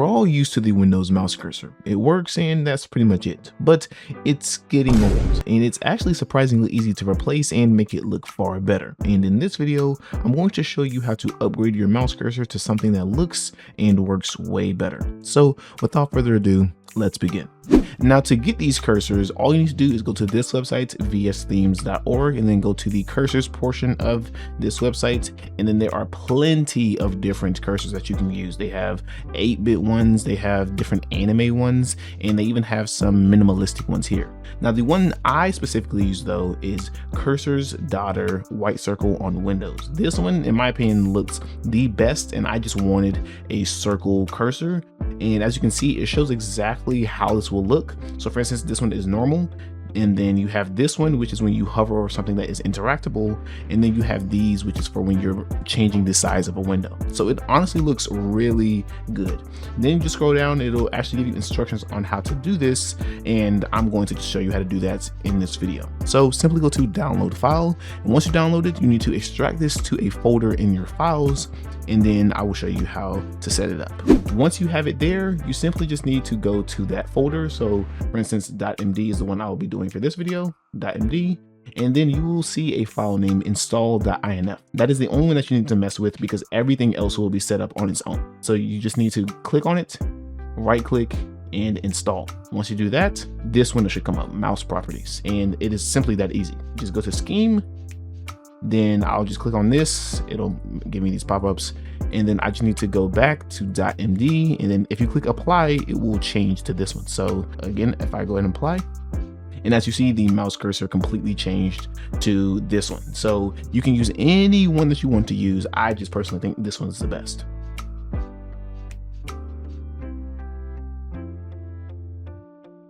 We're all used to the Windows mouse cursor. It works and that's pretty much it, but it's getting old and it's actually surprisingly easy to replace and make it look far better. And in this video, I'm going to show you how to upgrade your mouse cursor to something that looks and works way better. So without further ado, let's begin. Now, to get these cursors, all you need to do is go to this website, vsthemes.org, and then go to the cursors portion of this website. And then there are plenty of different cursors that you can use. They have 8-bit ones, they have different anime ones, and they even have some minimalistic ones here. Now, the one I specifically use though is Cursors Daughter White Circle on Windows. This one, in my opinion, looks the best, and I just wanted a circle cursor. And as you can see, it shows exactly how this will look. So for instance, this one is normal. And then you have this one, which is when you hover over something that is interactable. And then you have these, which is for when you're changing the size of a window. So it honestly looks really good. And then you just scroll down, it'll actually give you instructions on how to do this. And I'm going to show you how to do that in this video. So simply go to download file. And once you download it, you need to extract this to a folder in your files. And then I will show you how to set it up. Once you have it there, you simply just need to go to that folder. So for instance, .md is the one I will be doing for this video, .md, and then you will see a file named install.inf. That is the only one that you need to mess with because everything else will be set up on its own. So you just need to click on it, right click, and install. Once you do that, this window should come up, mouse properties, and it is simply that easy. Just go to scheme, then I'll just click on this, it'll give me these pop-ups, and then I just need to go back to .md, and then if you click apply, it will change to this one. So again, if I go ahead and apply, and as you see, the mouse cursor completely changed to this one. So you can use any one that you want to use. I just personally think this one's the best.